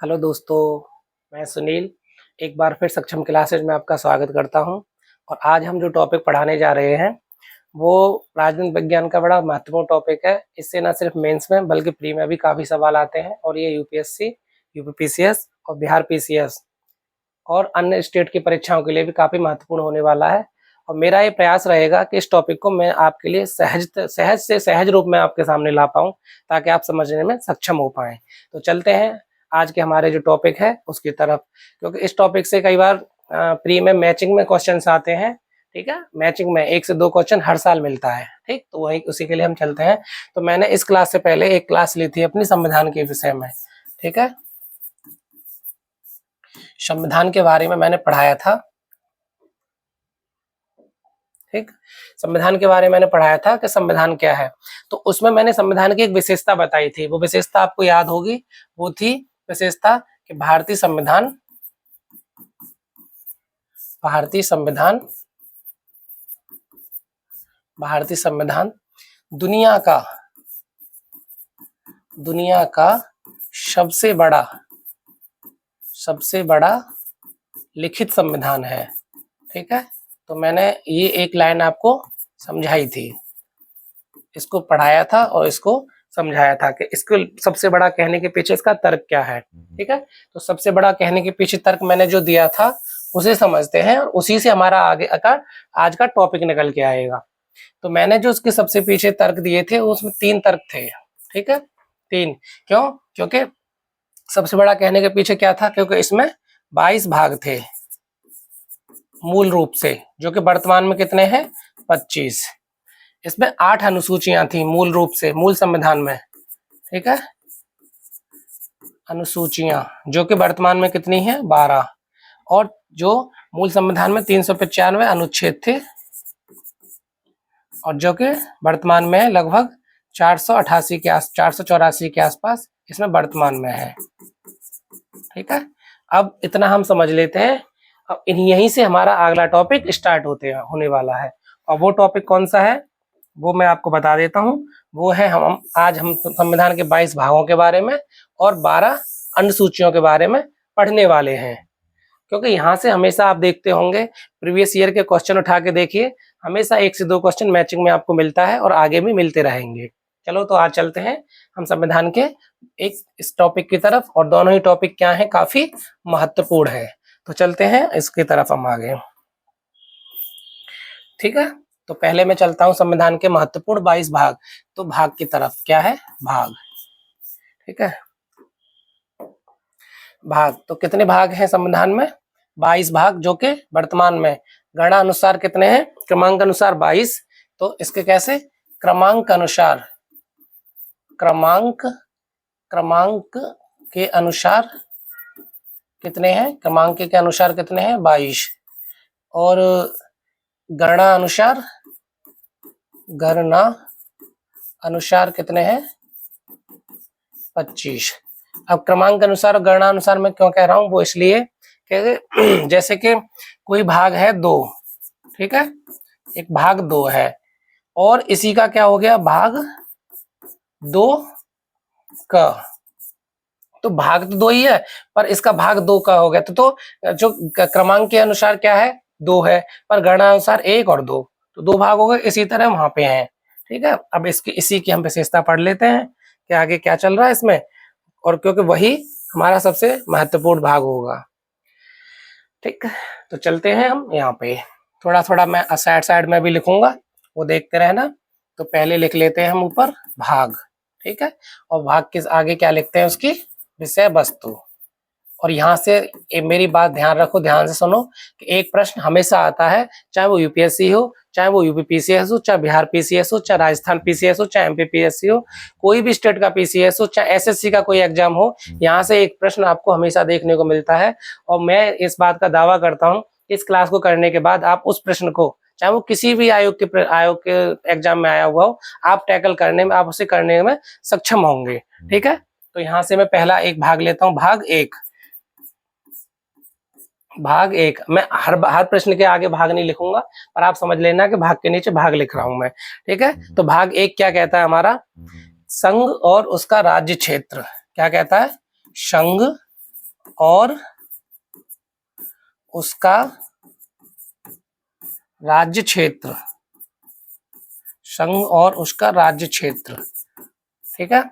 Hello दोस्तों, मैं सुनील एक बार फिर सक्षम क्लासेज में आपका स्वागत करता हूं। और आज हम जो टॉपिक पढ़ाने जा रहे हैं वो राजनीति विज्ञान का बड़ा महत्वपूर्ण टॉपिक है। इससे न सिर्फ मेंस में बल्कि प्री में भी काफ़ी सवाल आते हैं और ये यूपीएससी, यूपीपीसीएस और बिहार पीसीएस और अन्य स्टेट की परीक्षाओं के लिए भी काफ़ी महत्वपूर्ण होने वाला है। और मेरा ये प्रयास रहेगा कि इस टॉपिक को मैं आपके लिए सहज से सहज रूप में आपके सामने ला पाऊँ, ताकि आप समझने में सक्षम हो पाएँ। तो चलते हैं आज के हमारे जो टॉपिक है उसकी तरफ, क्योंकि इस टॉपिक से कई बार प्री में मैचिंग में क्वेश्चंस आते हैं। ठीक है, मैचिंग में 1 से 2 क्वेश्चन हर साल मिलता है। ठीक, तो वही उसी के लिए हम चलते हैं। तो मैंने इस क्लास से पहले एक क्लास ली थी अपनी संविधान के विषय में। ठीक है, संविधान के बारे में मैंने पढ़ाया था। ठीक, संविधान के बारे में मैंने पढ़ाया था कि संविधान क्या है। तो उसमें मैंने संविधान की एक विशेषता बताई थी। वो विशेषता आपको याद होगी, वो थी विशेषता कि भारतीय संविधान दुनिया का सबसे बड़ा लिखित संविधान है। ठीक है, तो मैंने ये एक लाइन आपको समझाई थी, इसको पढ़ाया था और इसको समझाया था कि इसको सबसे बड़ा कहने के पीछे इसका तर्क क्या है। ठीक है, तो सबसे बड़ा कहने के पीछे तर्क मैंने जो दिया था उसे समझते हैं और उसी से हमारा आगे आज का टॉपिक निकल के आएगा। तो मैंने जो उसके सबसे पीछे तर्क दिए थे उसमें 3 तर्क थे। ठीक है, 3 क्यों? क्योंकि सबसे बड़ा कहने के पीछे क्या था, क्योंकि इसमें 22 भाग थे मूल रूप से, जो कि वर्तमान में कितने हैं? 25। इसमें 8 अनुसूचियां थी मूल रूप से मूल संविधान में। ठीक है, अनुसूचियां जो कि वर्तमान में कितनी है? 12। और जो मूल संविधान में 395 अनुच्छेद थे और जो कि वर्तमान में लगभग 484 के आसपास इसमें वर्तमान में है। ठीक है, अब इतना हम समझ लेते हैं। अब यहीं से हमारा अगला टॉपिक स्टार्ट होने वाला है। और वो टॉपिक कौन सा है वो मैं आपको बता देता हूँ। वो है आज हम संविधान के 22 भागों के बारे में और 12 अनुसूचियों के बारे में पढ़ने वाले हैं। क्योंकि यहाँ से हमेशा आप देखते होंगे प्रीवियस ईयर के क्वेश्चन उठा के देखिए, हमेशा 1 से 2 क्वेश्चन मैचिंग में आपको मिलता है और आगे भी मिलते रहेंगे। चलो तो आज चलते हैं हम संविधान के इस टॉपिक की तरफ, और दोनों ही टॉपिक क्या है? काफी महत्वपूर्ण है। तो चलते हैं इसकी तरफ हम आगे। ठीक है, तो पहले मैं चलता हूं संविधान के महत्वपूर्ण 22 भाग। तो भाग की तरफ क्या है? भाग। ठीक है, भाग तो कितने भाग हैं संविधान में? 22 भाग, जो कि वर्तमान में गणना अनुसार कितने हैं? क्रमांक अनुसार 22। तो इसके कैसे? क्रमांक के अनुसार कितने हैं? क्रमांक के अनुसार कितने हैं? 22। और गणना अनुसार कितने हैं? 25। अब क्रमांक अनुसार और गणना अनुसार मैं क्यों कह रहा हूं? वो इसलिए कि जैसे कि कोई भाग है 2। ठीक है, एक भाग 2 है और इसी का क्या हो गया? भाग 2 का। तो भाग तो 2 ही है पर इसका भाग 2 का हो गया। तो जो क्रमांक के अनुसार क्या है? 2 है, पर गणना अनुसार 1 और 2, तो 2 भाग हो गए। इसी तरह वहां पे हैं। ठीक है, अब इसी की हम विशेषता पढ़ लेते हैं कि आगे क्या चल रहा है इसमें, और क्योंकि वही हमारा सबसे महत्वपूर्ण भाग होगा। ठीक, तो चलते हैं हम यहाँ पे। थोड़ा थोड़ा मैं साइड में भी लिखूंगा, वो देखते रहना। तो पहले लिख लेते हैं हम ऊपर भाग। ठीक है, और भाग के आगे क्या लिखते हैं? उसकी विषय वस्तु। और यहाँ से मेरी बात ध्यान रखो, ध्यान से सुनो कि एक प्रश्न हमेशा आता है, चाहे वो यूपीएससी हो, चाहे वो यूपीपीसीएस हो, चाहे बिहार पीसीएस हो, चाहे राजस्थान पीसीएस हो, चाहे एमपीपीएससी हो, कोई भी स्टेट का पीसीएस हो, चाहे एसएससी का कोई एग्जाम हो, यहाँ से एक प्रश्न आपको हमेशा देखने को मिलता है। और मैं इस बात का दावा करता हूँ इस क्लास को करने के बाद आप उस प्रश्न को, चाहे वो किसी भी आयोग के एग्जाम में आया हुआ हो, आप टैकल करने में, आप उसे करने में सक्षम होंगे। ठीक है, तो यहाँ से मैं पहला एक भाग लेता हूँ, भाग 1। मैं हर प्रश्न के आगे भाग नहीं लिखूंगा, पर आप समझ लेना कि भाग के नीचे भाग लिख रहा हूं मैं। ठीक है, तो भाग 1 क्या कहता है हमारा? संघ और उसका राज्य क्षेत्र। क्या कहता है? संघ और उसका राज्य क्षेत्र, संघ और उसका राज्य क्षेत्र, ठीक है।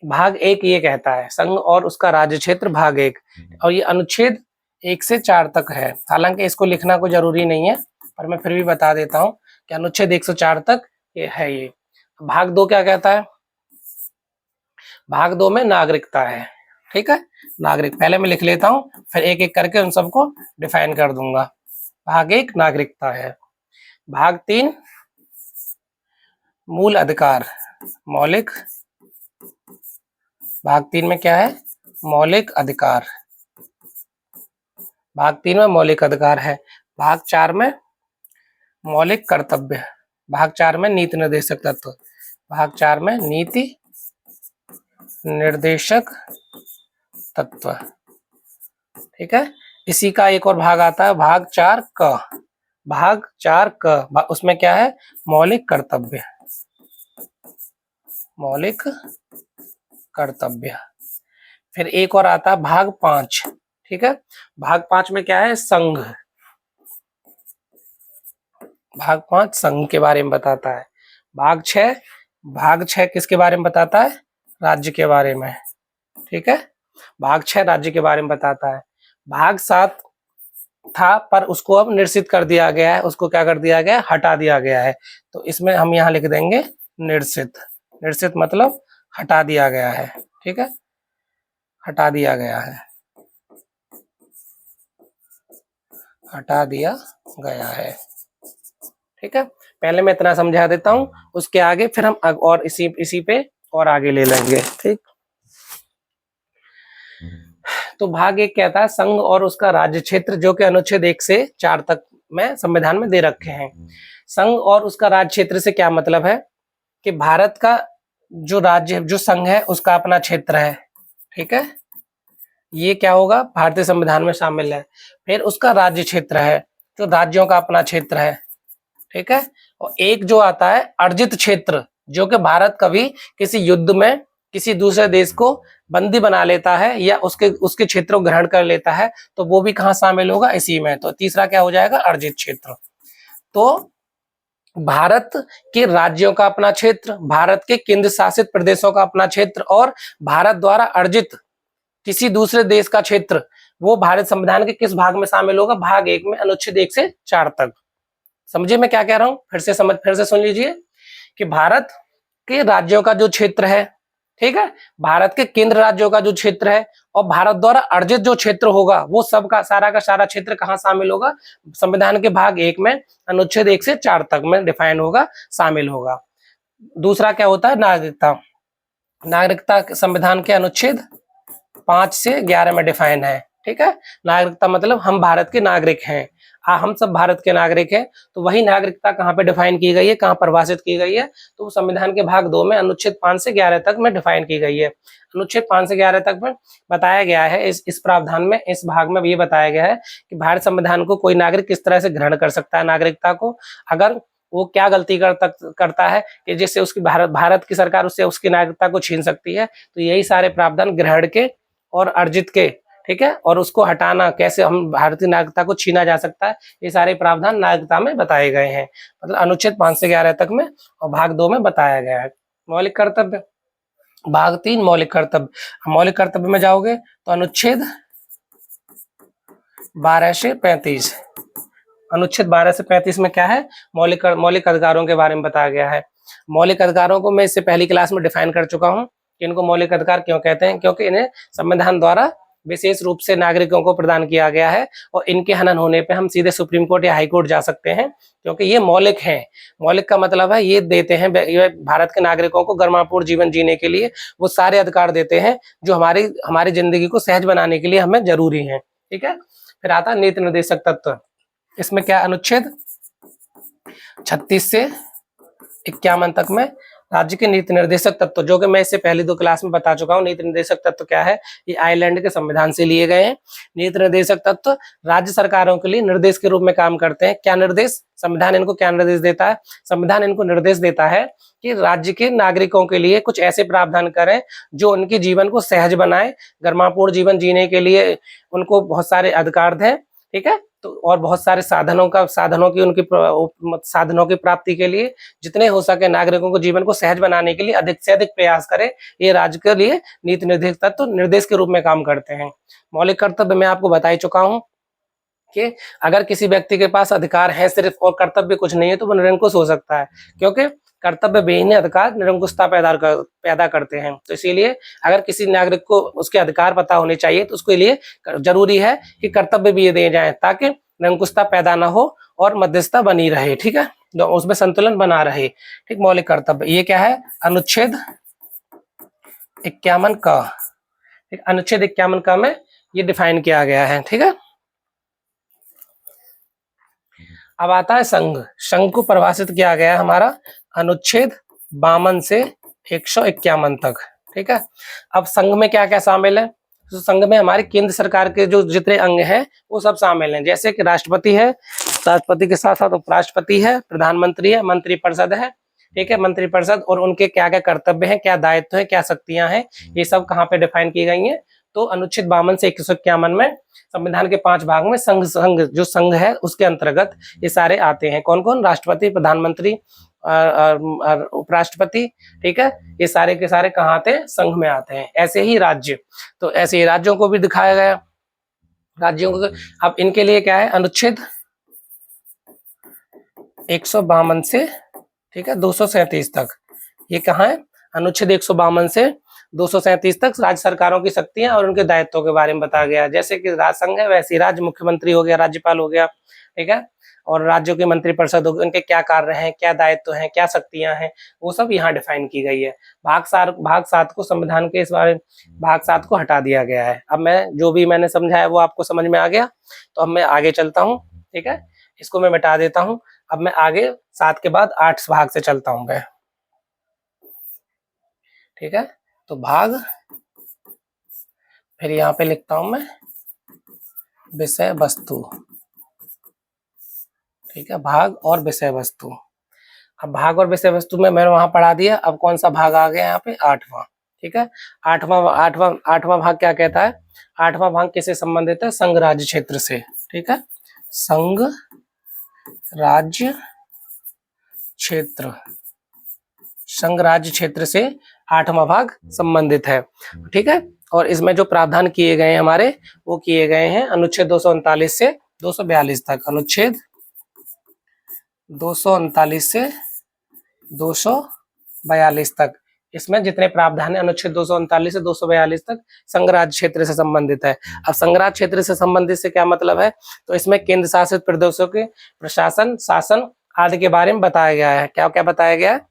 भाग 1 ये कहता है संघ और उसका राज्य क्षेत्र भाग 1, और ये अनुच्छेद 1 से 4 तक है। हालांकि इसको लिखना कोई जरूरी नहीं है, पर मैं फिर भी बता देता हूं कि अनुच्छेद 1 से 4 तक ये है। ये भाग 2 क्या कहता है? भाग 2 में नागरिकता है, ठीक है। नागरिक पहले मैं लिख लेता हूं, फिर एक एक करके उन सबको डिफाइन कर दूंगा। भाग 1 नागरिकता है। भाग 3 मूल अधिकार, मौलिक। भाग 3 में क्या है? मौलिक अधिकार। भाग 3 में मौलिक अधिकार है। भाग 4 में मौलिक कर्तव्य। भाग 4 में नीति निर्देशक तत्व। भाग 4 में नीति निर्देशक तत्व, ठीक है। इसी का एक और भाग आता है, भाग 4 क। भाग 4 क, उसमें क्या है? मौलिक कर्तव्य। मौलिक कर्तव्य। फिर एक और आता है भाग 5, ठीक है। भाग 5 में क्या है? संघ। भाग 5 संघ के बारे में बताता है। भाग 6 किसके बारे में बताता है? राज्य के बारे में, ठीक है। भाग 6 राज्य के बारे में बताता है। भाग 7 था पर उसको अब निरसित कर दिया गया है, उसको क्या कर दिया गया है? हटा दिया गया है। तो इसमें हम यहाँ लिख देंगे निरसित। निरसित मतलब हटा दिया गया है, ठीक है। हटा दिया गया है, हटा दिया गया है, ठीक है। पहले मैं इतना समझा देता हूं, उसके आगे फिर हम और इसी पे और आगे ले लेंगे, ठीक। तो भाग 1 कहता है संघ और उसका राज्य क्षेत्र, जो कि अनुच्छेद 1 से 4 तक में संविधान में दे रखे हैं। संघ और उसका राज्य क्षेत्र से क्या मतलब है? कि भारत का जो राज्य, जो संघ है, उसका अपना क्षेत्र है, ठीक है। ये क्या होगा? भारतीय संविधान में शामिल है। फिर उसका राज्य क्षेत्र है, जो राज्यों का अपना क्षेत्र है, ठीक है। और एक जो आता है अर्जित क्षेत्र, जो कि भारत कभी किसी युद्ध में किसी दूसरे देश को बंदी बना लेता है या उसके क्षेत्र को ग्रहण कर लेता है, तो वो भी कहाँ शामिल होगा? इसी में। तो तीसरा क्या हो जाएगा? अर्जित क्षेत्र। तो भारत के राज्यों का अपना क्षेत्र, भारत के केंद्र शासित प्रदेशों का अपना क्षेत्र, और भारत द्वारा अर्जित किसी दूसरे देश का क्षेत्र, वो भारत संविधान के किस भाग में शामिल होगा? भाग 1 में, अनुच्छेद 1 से 4 तक। समझिए मैं क्या कह रहा हूं? फिर से सुन लीजिए कि भारत के राज्यों का जो क्षेत्र है, ठीक है, भारत के केंद्र राज्यों का जो क्षेत्र है, और भारत द्वारा अर्जित जो क्षेत्र होगा, वो सब का सारा क्षेत्र कहाँ शामिल होगा? संविधान के भाग 1 में, अनुच्छेद 1 से 4 तक में डिफाइन होगा, शामिल होगा। दूसरा क्या होता है? नागरिकता। नागरिकता संविधान के अनुच्छेद 5 से 11 में डिफाइन है, ठीक है। नागरिकता मतलब हम भारत के नागरिक हैं, हम सब भारत के नागरिक हैं। तो वही नागरिकता कहाँ पे डिफाइन की गई है, कहाँ परिभाषित की गई है? तो संविधान के भाग 2 में, अनुच्छेद 5 से 11 तक में डिफाइन की गई है। अनुच्छेद 5 से 11 तक में बताया गया है, इस प्रावधान में, इस भाग में ये बताया गया है कि भारत संविधान को कोई नागरिक किस तरह से ग्रहण कर सकता है नागरिकता को, अगर वो क्या गलती करता है कि जिससे उसकी भारत की सरकार उससे उसकी नागरिकता को छीन सकती है। तो यही सारे प्रावधान ग्रहण के और अर्जित के, ठीक है, और उसको हटाना, कैसे हम भारतीय नागरिकता को छीना जा सकता है, ये सारे प्रावधान नागरिकता में बताए गए हैं। मतलब अनुच्छेद 5 से 11 तक में, और भाग 2 में बताया गया है। मौलिक कर्तव्य, भाग 3 मौलिक कर्तव्य। मौलिक कर्तव्य में जाओगे तो अनुच्छेद 12 से 35, अनुच्छेद 12 से 35 में क्या है? मौलिक अधिकारों के बारे में बताया गया है। मौलिक अधिकारों को मैं इससे पहली क्लास में डिफाइन कर चुका हूं कि इनको मौलिक अधिकार क्यों कहते हैं, क्योंकि इन्हें संविधान द्वारा विशेष रूप से नागरिकों को प्रदान किया गया है, और इनके हनन होने पे हम सीधे सुप्रीम कोर्ट या हाई कोर्ट जा सकते हैं, क्योंकि ये मौलिक हैं। मौलिक का मतलब है ये देते हैं भारत के नागरिकों को गर्मापूर्ण जीवन जीने के लिए वो सारे अधिकार देते हैं जो हमारी जिंदगी को सहज बनाने के लिए हमें जरूरी है, ठीक है। फिर आता है नीति निर्देशक तत्व। इसमें क्या? अनुच्छेद 36 से 51 तक में राज्य के नीति निर्देशक तत्व, जो कि मैं इससे पहले 2 क्लास में बता चुका हूँ। नीति निर्देशक तत्व क्या है, ये आयरलैंड के संविधान से लिए गए हैं। नीति निर्देशक तत्व राज्य सरकारों के लिए निर्देश के रूप में काम करते हैं। क्या निर्देश, संविधान इनको क्या निर्देश देता है, संविधान इनको निर्देश देता है कि राज्य के नागरिकों के लिए कुछ ऐसे प्रावधान करें जो उनके जीवन को सहज बनाए, गरिमापूर्ण जीवन जीने के लिए उनको बहुत सारे अधिकार दें, ठीक है। तो और बहुत सारे साधनों की प्राप्ति के लिए जितने हो सके नागरिकों को जीवन को सहज बनाने के लिए अधिक से अधिक प्रयास करें। ये राज्य के लिए नीति निर्देशक तत्व निर्देश के रूप में काम करते हैं। मौलिक कर्तव्य मैं आपको बता ही चुका हूं कि अगर किसी व्यक्ति के पास अधिकार है सिर्फ और कर्तव्य कुछ नहीं है तो वो निरंकुश हो सकता है, क्योंकि कर्तव्य विहीन अधिकार निरंकुशता पैदा करते हैं। तो इसीलिए अगर किसी नागरिक को उसके अधिकार पता होने चाहिए तो उसके लिए जरूरी है कि कर्तव्य भी दिए जाएं ताकि निरंकुशता पैदा ना हो और मध्यस्थता बनी रहे, ठीक है, तो उसमें संतुलन बना रहे, ठीक। मौलिक कर्तव्य ये क्या है, अनुच्छेद 51 का, अनुच्छेद 51 का में ये डिफाइन किया गया है, ठीक है। अब आता है संघ। संघ को परिभाषित किया गया है हमारा अनुच्छेद 52 से 151 तक, ठीक है। अब संघ में क्या क्या शामिल है, तो संघ में हमारे केंद्र सरकार के जो जितने अंग हैं वो सब शामिल हैं, जैसे कि राष्ट्रपति है, राष्ट्रपति के साथ साथ उपराष्ट्रपति है, प्रधानमंत्री है, मंत्रिपरिषद है, ठीक है। मंत्रिपरिषद और उनके क्या क्या कर्तव्य हैं, क्या दायित्व है, क्या शक्तियां हैं, ये सब कहाँ पे डिफाइन की गई हैं, तो अनुच्छेद 52 से 151 में संविधान के 5 भाग में संघ जो संघ है उसके अंतर्गत ये सारे आते हैं। कौन कौन, राष्ट्रपति, प्रधानमंत्री और उपराष्ट्रपति, ठीक है, ये सारे के सारे कहाँ आते हैं, संघ में आते हैं। ऐसे ही राज्य, तो ऐसे ही राज्यों को भी दिखाया गया, राज्यों को। अब इनके लिए क्या है, अनुच्छेद 152 से, ठीक है, 237 तक, ये कहाँ है, अनुच्छेद 152 से 237 तक राज्य सरकारों की शक्तियां और उनके दायित्वों के बारे में बताया गया। जैसे कि राज्य संघ है वैसे राज्य मुख्यमंत्री हो गया, राज्यपाल हो गया, ठीक है, और राज्यों की मंत्रिपरिषद होगी, उनके क्या कार्य हैं, क्या दायित्व हैं, क्या शक्तियां हैं, वो सब यहाँ डिफाइन की गई है। भाग 7 को संविधान के इस बारे, भाग 7 को हटा दिया गया है। अब मैं जो भी मैंने समझाया वो आपको समझ में आ गया, तो अब मैं आगे चलता हूँ, ठीक है, इसको मैं मिटा देता हूँ। अब मैं आगे 7 के बाद 8 भाग से चलता हूँ मैं, ठीक है। तो भाग, फिर यहाँ पे लिखता हूं मैं विषय वस्तु, ठीक है, भाग और विषय वस्तु। अब भाग और विषय वस्तु में मैंने वहां पढ़ा दिया। अब कौन सा भाग आ गया यहाँ पे, 8वां, ठीक है। 8वां भाग क्या कहता है, 8वां भाग किससे संबंधित है, संघ राज्य क्षेत्र से, ठीक है, संघ राज्य क्षेत्र, संघ राज्य क्षेत्र से 8वां भाग संबंधित है, ठीक है। और इसमें जो प्रावधान किए गए हैं हमारे, वो किए गए हैं अनुच्छेद 239 से 242 तक, अनुच्छेद 239 से 242 तक। इसमें जितने प्रावधान है अनुच्छेद 239 से 242 तक संघ राज्य क्षेत्र से संबंधित है। अब संघ राज्य क्षेत्र से संबंधित से क्या मतलब है, तो इसमें केंद्र शासित प्रदेशों के प्रशासन, शासन आदि के बारे में बताया गया है। क्या क्या बताया गया है,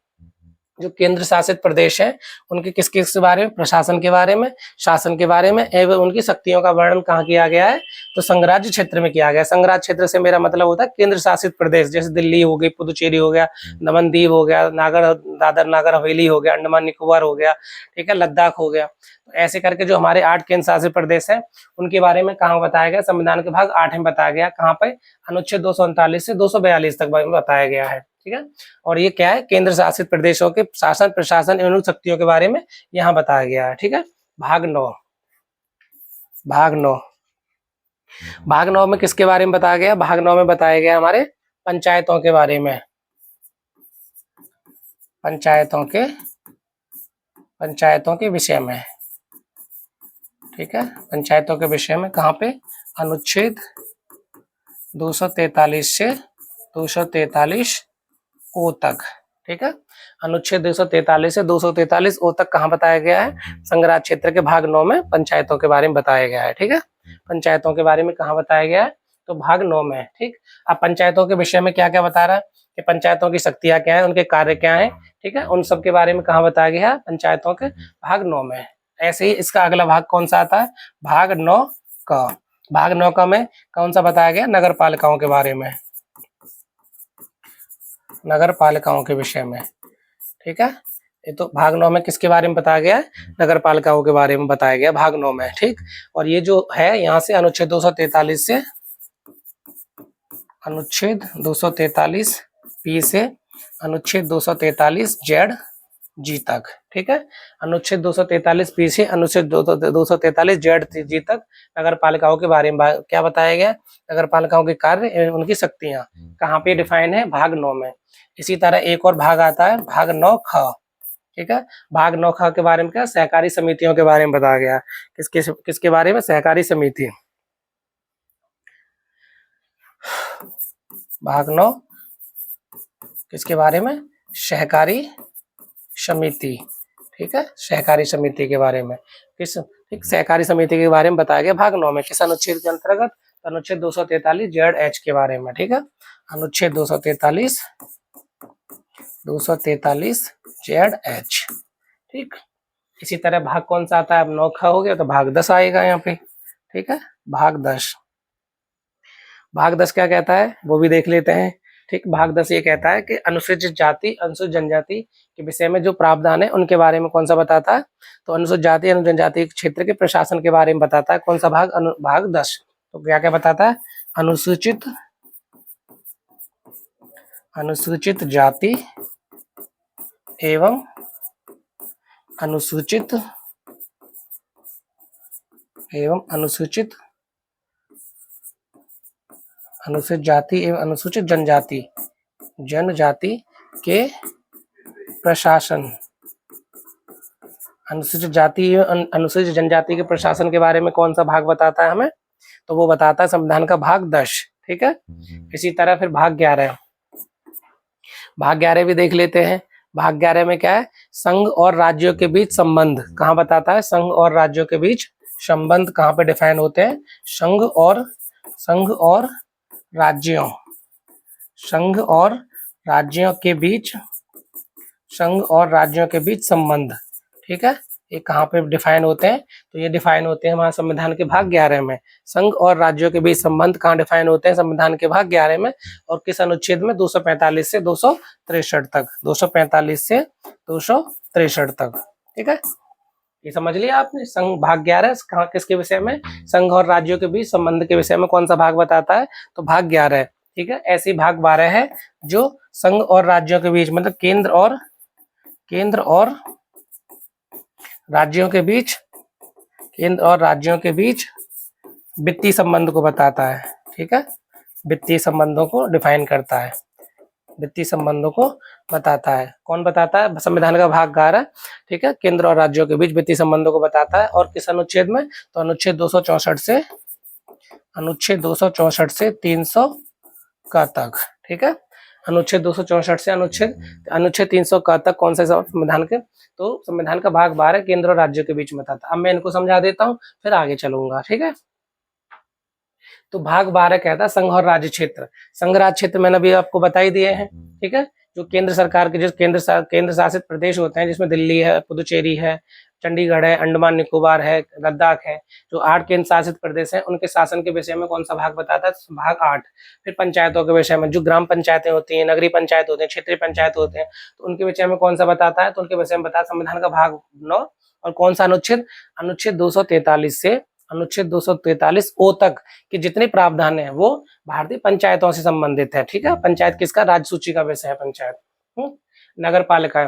जो केंद्र शासित प्रदेश हैं उनके किस किस बारे में, प्रशासन के बारे में, शासन के बारे में, एवं उनकी शक्तियों का वर्णन कहाँ किया गया है, तो संघ राज्य क्षेत्र में किया गया। संघ राज्य क्षेत्र से मेरा मतलब होता है केंद्र शासित प्रदेश, जैसे दिल्ली हो गई, पुदुचेरी हो गया, दमन दीव हो गया, दादर नागर हवेली हो गया, अंडमान निकोबार हो गया, ठीक है, लद्दाख हो गया। तो ऐसे करके जो हमारे 8 केंद्र शासित प्रदेश हैं उनके बारे में कहाँ बताया गया, संविधान के भाग 8 में बताया गया। कहाँ पे, अनुच्छेद 239 से 242 तक बताया गया है, ठीक है। और ये क्या है, केंद्र शासित प्रदेशों के शासन, प्रशासन एवं शक्तियों के बारे में यहाँ बताया गया है, ठीक है। भाग 9, भाग 9 में किसके बारे में बताया गया, भाग 9 में बताया गया हमारे पंचायतों के बारे में, पंचायतों के विषय में, ठीक है, पंचायतों के विषय में। कहाँ पे, अनुच्छेद 243 से 243 ओ तक, ठीक है, अनुच्छेद 243 से 243 ओ तक कहाँ बताया गया है, संघ राज्य क्षेत्र के भाग 9 में पंचायतों के बारे में बताया गया है, ठीक है। पंचायतों के बारे में कहाँ बताया गया है, तो भाग 9 में, ठीक। अब पंचायतों के विषय में क्या क्या बता रहा है कि पंचायतों की शक्तियां क्या है, उनके कार्य क्या है, ठीक है, उन सब के बारे में कहाँ बताया गया है, पंचायतों के भाग 9 में। ऐसे ही इसका अगला भाग कौन सा आता है, भाग 9 का। भाग 9 का में कौन सा बताया गया, नगर पालिकाओं के बारे में, नगर पालिकाओं के विषय में, ठीक है। ये तो भाग 9 में किसके बारे में बताया गया है? नगर पालिकाओं के बारे में बताया गया भाग 9 में, ठीक। और ये जो है यहाँ से अनुच्छेद 243 से अनुच्छेद 243 पी से अनुच्छेद 243 जेड जी तक, ठीक है। अनुच्छेद 243 पी से अनुच्छेद 243 जेड जी तक नगर पालिकाओं के बारे में क्या बताया गया? नगर पालिकाओं के कार्य एवं उनकी शक्तियां कहाँ पे डिफाइन है? भाग 9 में। इसी तरह एक और भाग आता है भाग 9 ख, ठीक है। भाग 9 ख के बारे में क्या? सहकारी समितियों के बारे में बताया गया। किसके बारे में? सहकारी समिति। भाग 9 किसके बारे में? सहकारी समिति, ठीक है। सहकारी समिति के बारे में किस, ठीक, सहकारी समिति के बारे में बताया गया भाग 9 में। किस अनुच्छेद के अंतर्गत? अनुच्छेद 243 जेड एच के बारे में, ठीक है। अनुच्छेद 243 जेड एच, ठीक। इसी तरह भाग कौन सा आता है? अब 9 ख हो गया तो भाग 10 आएगा यहाँ पे, ठीक है। भाग 10, भाग 10 क्या कहता है वो भी देख लेते हैं, ठीक। भाग 10 ये कहता है कि अनुसूचित जाति अनुसूचित जनजाति के विषय में जो प्रावधान है उनके बारे में कौन सा बताता है? तो अनुसूचित जाति अनुसूचित जनजाति क्षेत्र के प्रशासन के बारे में बताता है। कौन सा भाग? भाग 10। तो क्या क्या बताता है? अनुसूचित जाति एवं अनुसूचित जाति एवं अनुसूचित जनजाति के प्रशासन। अनुसूचित जाति एवं अनुसूचित जनजाति के प्रशासन के बारे में कौन सा भाग बताता है हमें? तो वो बताता है संविधान का भाग 10, ठीक है। इसी तरह फिर भाग 11, भाग 11 भी देख लेते हैं। भाग 11 में क्या है? संघ और राज्यों के बीच संबंध कहाँ बताता है? संघ और राज्यों के बीच संबंध कहाँ पे डिफाइन होते हैं? संघ और राज्यों के बीच संबंध, ठीक है। ये कहाँ पे डिफाइन होते हैं? तो ये डिफाइन होते हैं हमारे संविधान के भाग 11 में। संघ और राज्यों के बीच संबंध कहाँ डिफाइन होते हैं? संविधान के भाग 11 में। और किस अनुच्छेद में? 245 से 263 तक, 245 से 263 तक, ठीक है। ये समझ लिया आपने। संघ भाग 11 कहाँ किसके विषय में? संघ और राज्यों के बीच संबंध के विषय में कौन सा भाग बताता है? तो भाग 11, ठीक है। ऐसी भाग 12 है जो संघ और राज्यों के बीच, मतलब केंद्र और राज्यों के बीच वित्तीय संबंध को बताता है, ठीक है। वित्तीय संबंधों को डिफाइन करता है, वित्तीय संबंधों को बताता है। कौन बताता है? संविधान का भाग 11, ठीक है। केंद्र और राज्यों के बीच वित्तीय संबंधों को बताता है। और किस अनुच्छेद में? तो अनुच्छेद 264 से 300 का तक, ठीक है। अनुच्छेद 264 से अनुच्छेद 300 का तक कौन सा संविधान के? तो संविधान का भाग 12 केंद्र और राज्यों के बीच में बताता है। अब मैं इनको समझा देता हूँ फिर आगे चलूंगा, ठीक है। तो भाग 12 कहता है संघ और राज्य क्षेत्र। संघ राज्य क्षेत्र मैंने अभी आपको बता ही दिए हैं, ठीक है। जो केंद्र सरकार के, जो केंद्र शासित प्रदेश होते हैं, जिसमें दिल्ली है, पुदुचेरी है, चंडीगढ़ है, अंडमान निकोबार है, लद्दाख है, जो 8 केंद्र शासित प्रदेश हैं, उनके शासन के विषय में कौन सा भाग बताता है? भाग 8। फिर पंचायतों के विषय में, जो ग्राम पंचायतें होती हैं, नगरीय पंचायत होते हैं, क्षेत्रीय पंचायत होते हैं, तो उनके विषय में कौन सा बताता है? तो उनके विषय में बताता है संविधान का भाग 9। और कौन सा अनुच्छेद? अनुच्छेद 243 से अनुच्छेद 243 ओ तक के जितने प्रावधान है वो भारतीय पंचायतों से संबंधित है, ठीक है। पंचायत किसका? राज्य सूची का विषय है पंचायत। नगर पालिका,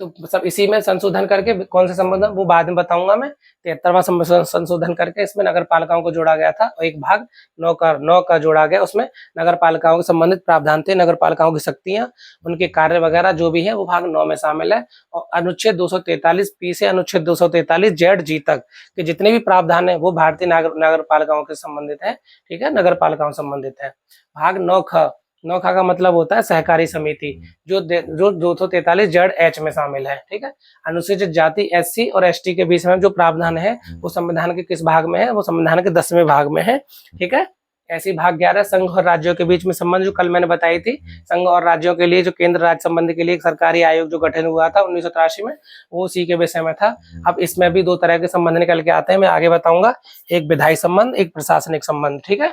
तो सब इसी में संशोधन करके कौन से संबंध वो बाद में बताऊंगा मैं। 73वां संशोधन करके इसमें नगर पालिकाओं को जोड़ा गया था और एक भाग 9 का जोड़ा गया। उसमें नगर पालिकाओं के संबंधित प्रावधान थे, नगर पालिकाओं की शक्तियां, उनके कार्य वगैरह जो भी है वो भाग 9 में शामिल है। और अनुच्छेद 243 पी से अनुच्छेद 243 जेड जी तक के जितने भी प्रावधान है वो भारतीय नगर पालिकाओं के संबंधित है, ठीक है, नगर पालिकाओं से संबंधित है। भाग 9 ख, 9 ख का मतलब होता है सहकारी समिति, जो 243 जेड एच में शामिल है, ठीक है। अनुसूचित जाति एससी और एसटी के बीच में जो प्रावधान है वो संविधान के किस भाग में है? वो संविधान के 10वें भाग में है, ठीक है। ऐसी भाग 11 संघ और राज्यों के बीच में संबंध, जो कल मैंने बताई थी। संघ और राज्यों के लिए जो केंद्र राज्य संबंध के लिए एक सरकारी आयोग जो गठन हुआ था 1983 में, वो उसी के विषय में था। अब इसमें भी 2 तरह के संबंध निकल के आते हैं, मैं आगे बताऊंगा। एक विधायी संबंध, एक प्रशासनिक संबंध, ठीक है।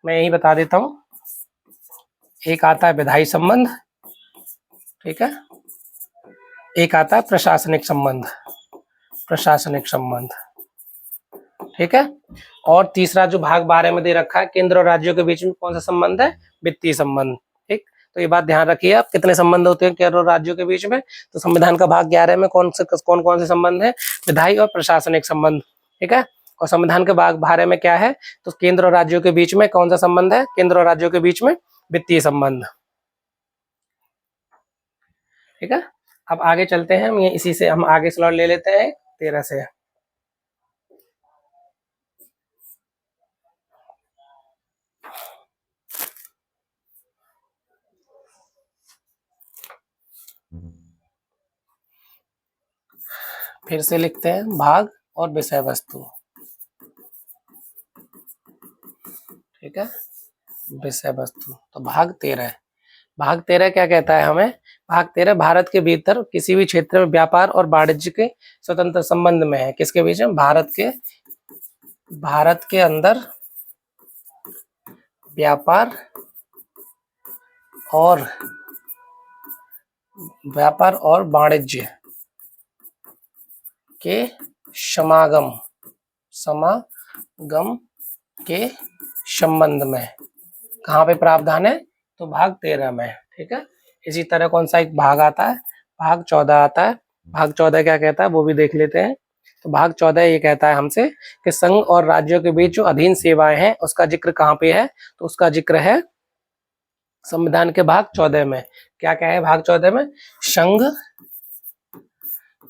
मैं यही बता देता हूँ। एक आता है विधायी संबंध, ठीक है, एक आता है प्रशासनिक संबंध, प्रशासनिक संबंध, ठीक है। और तीसरा जो भाग 12 में दे रखा है, केंद्र और राज्यों के बीच में कौन सा संबंध है, वित्तीय संबंध, ठीक। तो ये बात ध्यान रखिए आप, कितने संबंध होते हैं केंद्र और राज्यों के बीच में। तो संविधान का भाग 11 में कौन से संबंध है, विधायी और प्रशासनिक संबंध, ठीक है। और संविधान के भाग 12 में क्या है, तो केंद्र और राज्यों के बीच में कौन सा संबंध है, केंद्र और राज्यों के बीच में वित्तीय संबंध, ठीक है। अब आगे चलते हैं हम, ये इसी से हम आगे स्लॉट ले लेते हैं 13 से। फिर से लिखते हैं भाग और विषय वस्तु, ठीक है। विषय वस्तु तो भाग 13 है। भाग 13 क्या कहता है हमें, भाग 13 भारत के भीतर किसी भी क्षेत्र में व्यापार और वाणिज्य के स्वतंत्र संबंध में है। किसके बीच में, भारत के अंदर व्यापार और वाणिज्य के समागम के संबंध में कहाँ पे प्रावधान है, तो भाग 13 में, ठीक है। इसी तरह कौन सा एक भाग आता है, भाग 14 आता है। भाग 14 क्या कहता है वो भी देख लेते हैं। तो भाग 14 ये कहता है हमसे कि संघ और राज्यों के बीच जो अधीन सेवाएं हैं उसका जिक्र कहाँ पे है, तो उसका जिक्र है संविधान के भाग 14 में। क्या क्या है भाग 14 में, संघ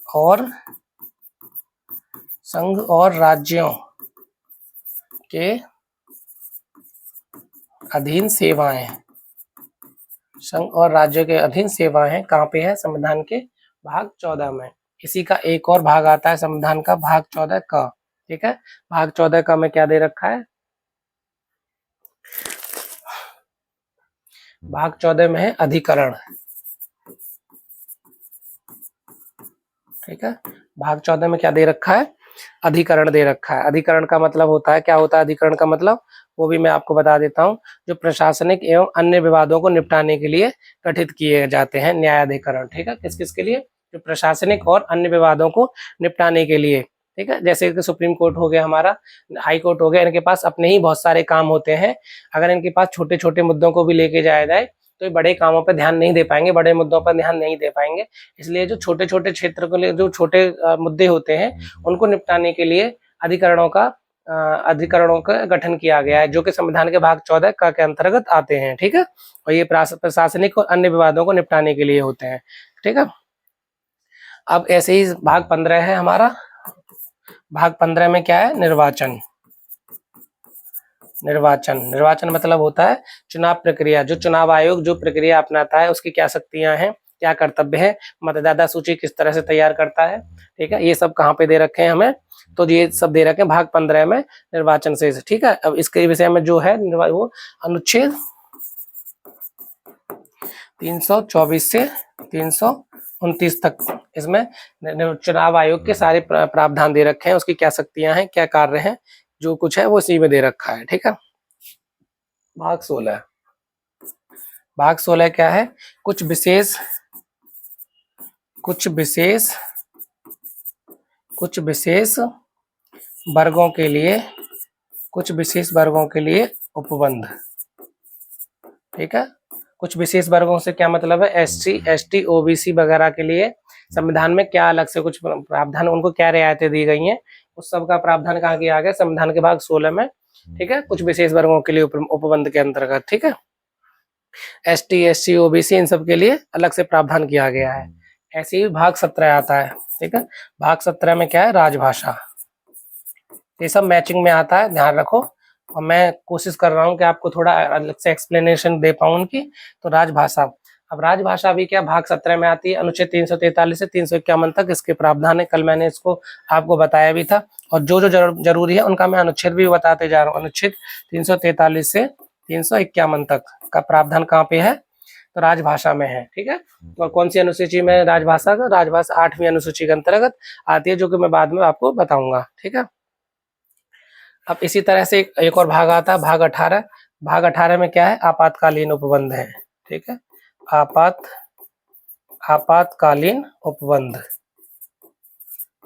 और राज्यों के अधीन सेवाएं, संघ और राज्यों के अधीन सेवाएं हैं, कहाँ पे है, संविधान के भाग 14 में। इसी का एक और भाग आता है संविधान का भाग 14 का, ठीक है। भाग 14 का में क्या दे रखा है, भाग 14 में है अधिकरण, ठीक है। भाग 14 में क्या दे रखा है, अधिकरण दे रखा है। अधिकरण का मतलब होता है, क्या होता है अधिकरण का मतलब, वो भी मैं आपको बता देता हूँ। जो प्रशासनिक एवं अन्य विवादों को निपटाने के लिए गठित किए जाते हैं न्यायाधिकरण, ठीक है। किस किस के लिए, जो प्रशासनिक और अन्य विवादों को निपटाने के लिए, ठीक है। जैसे कि सुप्रीम कोर्ट हो गया हमारा, हाई कोर्ट हो गया, इनके पास अपने ही बहुत सारे काम होते हैं। अगर इनके पास छोटे छोटे मुद्दों को भी लेके जाया जाए तो बड़े कामों पर ध्यान नहीं दे पाएंगे, बड़े मुद्दों पर ध्यान नहीं दे पाएंगे। इसलिए जो छोटे छोटे क्षेत्र को लिए जो छोटे मुद्दे होते हैं उनको निपटाने के लिए अधिकरणों का गठन किया गया है, जो कि संविधान के भाग 14 का के अंतर्गत आते हैं, ठीक है। और ये प्रशासनिक और अन्य विवादों को निपटाने के लिए होते हैं, ठीक है। अब ऐसे ही भाग 15 है हमारा। भाग 15 में क्या है, निर्वाचन। निर्वाचन मतलब होता है चुनाव प्रक्रिया। जो चुनाव आयोग जो प्रक्रिया अपनाता है उसकी क्या शक्तियां हैं, क्या कर्तव्य है, मतदाता सूची किस तरह से तैयार करता है, ठीक है। ये सब कहाँ पे दे रखे हैं हमें, तो ये सब दे रखे हैं भाग 15 में निर्वाचन से, ठीक है। अब इसके विषय में जो है वो अनुच्छेद 324 से 329 तक इसमें चुनाव आयोग के सारे प्रावधान दे रखे हैं, उसकी क्या शक्तियां हैं, क्या कार्य हैं, जो कुछ है वो इसी में दे रखा है, ठीक है। भाग 16, भाग 16 क्या है, कुछ विशेष वर्गों के लिए उपबंध, ठीक है। कुछ विशेष वर्गों से क्या मतलब है, एससी एसटी ओबीसी वगैरह के लिए संविधान में क्या अलग से कुछ प्रावधान, उनको क्या रियायतें दी गई हैं, उस सब का प्रावधान कहाँ किया गया, संविधान के भाग 16 में, ठीक है। कुछ विशेष वर्गों के लिए उपबंध के अंतर्गत, ठीक है। एसटी एससी ओबीसी इन सब के लिए अलग से प्रावधान किया गया है। ऐसे ही भाग 17 आता है, ठीक है। भाग 17 में क्या है, राजभाषा। ये सब मैचिंग में आता है, ध्यान रखो। और मैं कोशिश कर रहा हूँ कि आपको थोड़ा अलग से एक्सप्लेनेशन दे पाऊँ उनकी। तो राजभाषा, अब राजभाषा भी क्या भाग 17 में आती है। अनुच्छेद 343 से 351 तक इसके प्रावधान है। कल मैंने इसको आपको बताया भी था, और जो जो जरूरी है उनका मैं अनुच्छेद भी बताते जा रहा हूँ। अनुच्छेद 343 से 351 तक का प्रावधान कहाँ पे है, तो राजभाषा में है, ठीक है। और कौन सी अनुसूची में राजभाषा का, राजभाषा 8वीं अनुसूची के अंतर्गत आती है, जो कि मैं बाद में आपको बताऊंगा, ठीक है। अब इसी तरह से एक और भाग आता है, भाग 18। भाग 18 में क्या है, आपातकालीन उपबंध है, ठीक है। आपातकालीन उपबंध,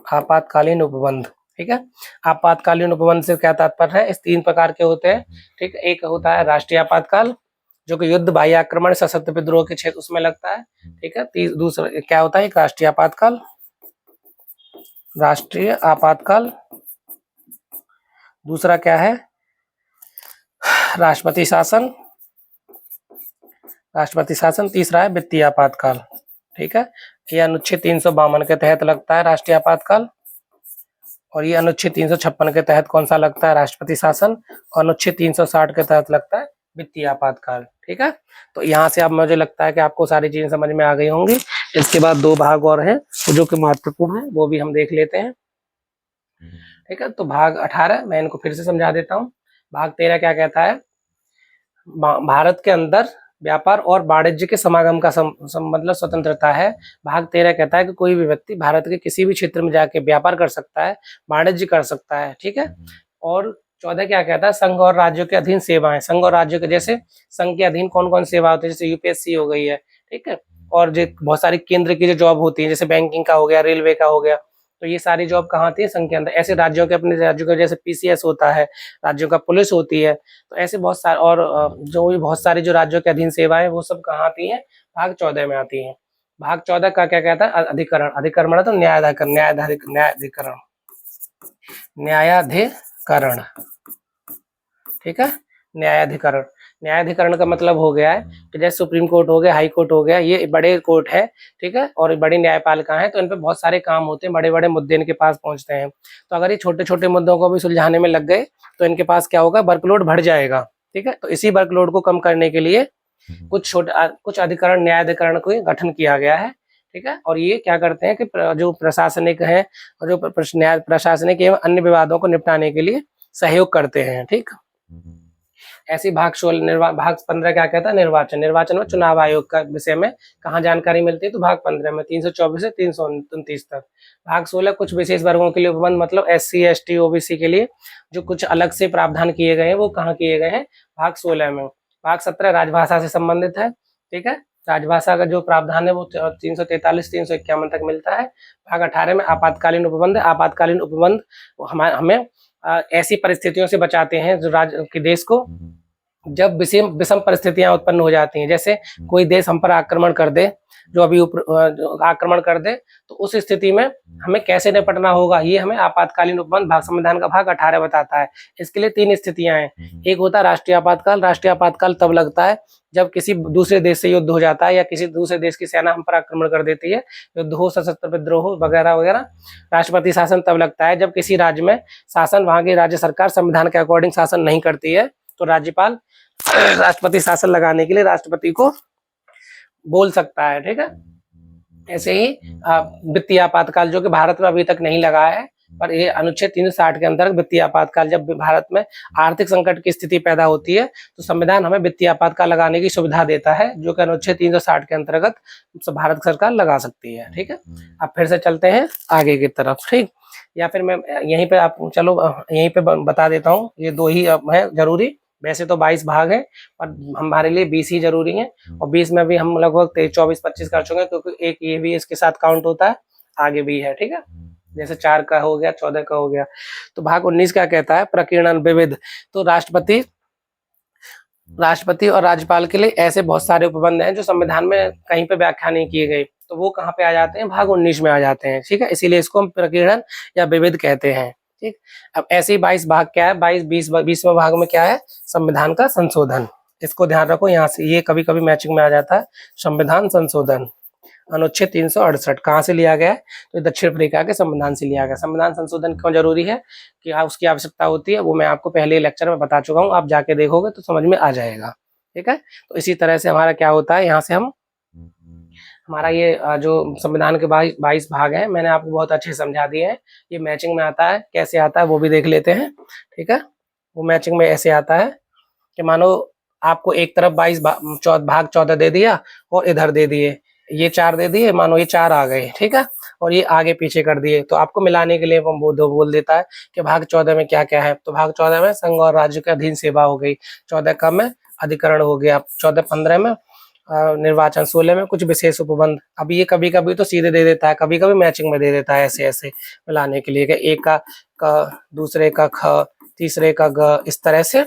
आपातकालीन उपबंध, ठीक है। आपातकालीन उपबंध से क्या तात्पर्य है, इस 3 प्रकार के होते हैं, ठीक है। एक होता है राष्ट्रीय आपातकाल, जो कि युद्ध, बाह्य आक्रमण, सशस्त्र विद्रोह के क्षेत्र उसमें लगता है, ठीक है। दूसरा क्या होता है, एक राष्ट्रीय आपातकाल, राष्ट्रीय आपातकाल। दूसरा क्या है, राष्ट्रपति शासन, राष्ट्रपति शासन। तीसरा है वित्तीय आपातकाल, ठीक है। ये अनुच्छेद 352 के तहत लगता है राष्ट्रीय आपातकाल, और ये अनुच्छेद 356 के तहत कौन सा लगता है, राष्ट्रपति शासन, और अनुच्छेद 360 के तहत लगता है वित्तीय आपातकाल, ठीक है। तो यहाँ से अब मुझे लगता है कि आपको सारी चीजें समझ में आ गई होंगी। इसके बाद 2 भाग और हैं जो कि महत्वपूर्ण है, वो भी हम देख लेते हैं, ठीक है। तो भाग 18 मैं इनको फिर से समझा देता हूँ। भाग 13 क्या कहता है, भारत के अंदर व्यापार और वाणिज्य के समागम का मतलब स्वतंत्रता है। भाग 13 कहता है कि कोई भी व्यक्ति भारत के किसी भी क्षेत्र में जाके व्यापार कर सकता है, वाणिज्य कर सकता है, ठीक है। और 14 क्या कहता है, संघ और राज्यों के अधीन सेवाएं, संघ और राज्यों के, जैसे संघ के अधीन कौन कौन सेवा होती है, जैसे यूपीएससी हो गई है, ठीक है। और जो बहुत सारी केंद्र की जो जॉब होती है, जैसे बैंकिंग का हो गया, रेलवे का हो गया, तो ये सारी जॉब कहाँ आती है, संघ के अंदर। ऐसे राज्यों के अपने राज्यों का, जैसे पीसीएस होता है, राज्यों का पुलिस होती है, तो ऐसे बहुत सारे, और जो भी बहुत सारी जो राज्यों के अधीन सेवाएं, वो सब कहाँ आती हैं, भाग 14 में आती हैं। भाग 14 का क्या कहता है, अधिकरण, अधिकरण तो न्यायाधिकरण, न्यायाधिकरण, न्यायाधिकरण, ठीक है। न्यायाधिकरण, न्यायाधिकरण का मतलब हो गया है कि जैसे सुप्रीम कोर्ट हो गया, हाई कोर्ट हो गया, ये बड़े कोर्ट है, ठीक है, और बड़ी न्यायपालिका है, तो इन पे बहुत सारे काम होते हैं, बड़े बड़े मुद्दे इनके पास पहुंचते हैं। तो अगर ये छोटे छोटे मुद्दों को भी सुलझाने में लग गए तो इनके पास क्या होगा, वर्कलोड बढ़ जाएगा, ठीक है। तो इसी वर्कलोड को कम करने के लिए कुछ अधिकरण, न्यायाधिकरण को गठन किया गया है, ठीक है। और ये क्या करते हैं कि जो प्रशासनिक है और जो प्रशासनिक एवं अन्य विवादों को निपटाने के लिए सहयोग करते हैं, ठीक। ऐसी भाग 16 भाग 15 क्या कहता है, निर्वाचन, निर्वाचन में चुनाव आयोग का विषय में कहाँ जानकारी मिलती है, तो भाग 15 में 324 से 329 तक। भाग 16 कुछ विशेष वर्गों के लिए उपबंध, मतलब SC ST OBC के लिए जो कुछ अलग से प्रावधान किए गए हैं, वो कहाँ किए गए हैं, भाग 16 में। भाग 17 राजभाषा से संबंधित है, ठीक है। राजभाषा का जो प्रावधान है वो 343 351 तक मिलता है। भाग 18 में आपातकालीन उपबंध, आपातकालीन उपबंध हमें ऐसी परिस्थितियों से बचाते हैं जो राज्य के देश को, जब विषम परिस्थितियां उत्पन्न हो जाती हैं, जैसे कोई देश हम पर आक्रमण कर दे, जो अभी आक्रमण कर दे, तो उस स्थिति में हमें कैसे निपटना होगा, ये हमें आपातकालीन उपबंध भाग संविधान का भाग 18 बताता है। इसके लिए 3 स्थितियां हैं। एक होता है राष्ट्रीय आपातकाल, राष्ट्रीय आपातकाल तब लगता है जब किसी दूसरे देश से युद्ध हो जाता है या किसी दूसरे देश की सेना हम पर आक्रमण कर देती है, युद्ध हो, सशस्त्र विद्रोह वगैरह वगैरह। राष्ट्रपति शासन तब लगता है जब किसी राज्य में शासन, वहां की राज्य सरकार संविधान के अकॉर्डिंग शासन नहीं करती है, तो राज्यपाल राष्ट्रपति शासन लगाने के लिए राष्ट्रपति को बोल सकता है, ठीक है। ऐसे ही वित्तीय आपातकाल, जो कि भारत में अभी तक नहीं लगा है, पर ये अनुच्छेद 360 के अंतर्गत वित्तीय आपातकाल, जब भारत में आर्थिक संकट की स्थिति पैदा होती है तो संविधान हमें वित्तीय आपातकाल लगाने की सुविधा देता है, जो कि अनुच्छेद 360 के अंतर्गत भारत सरकार लगा सकती है, ठीक है। अब फिर से चलते हैं आगे की तरफ, ठीक। या फिर मैं यहीं पे आप चलो यहीं पे बता देता हूँ, ये 2 ही है जरूरी। वैसे तो 22 भाग है, पर हमारे लिए 20 ही जरूरी है, और 20 में भी हम लगभग 24-25 कर चुके हैं, क्योंकि एक ये भी इसके साथ काउंट होता है, आगे भी है, ठीक है। जैसे 4 का हो गया, 14 का हो गया। तो भाग 19 क्या कहता है, प्रकीर्णन विविध। तो राष्ट्रपति और राज्यपाल के लिए ऐसे बहुत सारे उपबंध हैं जो संविधान में कहीं पे व्याख्या नहीं किए गए, तो वो कहाँ पे आ जाते हैं, भाग 19 में आ जाते हैं, ठीक है। इसीलिए इसको हम प्रकीर्णन या विविध कहते हैं, ठीक। अब ऐसे ही 22 भाग क्या है, 20वें भाग में क्या है, संविधान का संशोधन। इसको ध्यान रखो, यहाँ से ये कभी कभी मैचिंग में आ जाता है। संविधान संशोधन अनुच्छेद 368 कहाँ से लिया गया है, तो दक्षिण अफ्रीका के संविधान से लिया गया। संविधान संशोधन क्यों जरूरी है, कि उसकी आवश्यकता होती है, वो मैं आपको पहले लेक्चर में बता चुका हूँ, आप जाके देखोगे तो समझ में आ जाएगा, ठीक है। तो इसी तरह से हमारा क्या होता है, यहाँ से हम हमारा ये जो संविधान के 22 भाग हैं, मैंने आपको बहुत अच्छे समझा दिए हैं। ये मैचिंग में आता है, कैसे आता है वो भी देख लेते हैं, ठीक है। वो मैचिंग में ऐसे आता है कि मानो आपको एक तरफ 22 भाग 14 दे दिया और इधर दे दिए, ये 4 दे दिए, मानो ये 4 आ गए, ठीक है, और ये आगे पीछे कर दिए, तो आपको मिलाने के लिए वो बोल देता है कि भाग 14 में क्या क्या है। तो भाग 14 में संघ और राज्य के अधीन सेवा हो गई, 14 का में अधिकरण हो गया, 14-15 में निर्वाचन 16 में कुछ विशेष उपबंध। अब ये कभी कभी तो सीधे दे देता है, कभी कभी मैचिंग में दे देता है, ऐसे ऐसे मिलाने के लिए कि एक का क, दूसरे का ख, तीसरे का ग, इस तरह से।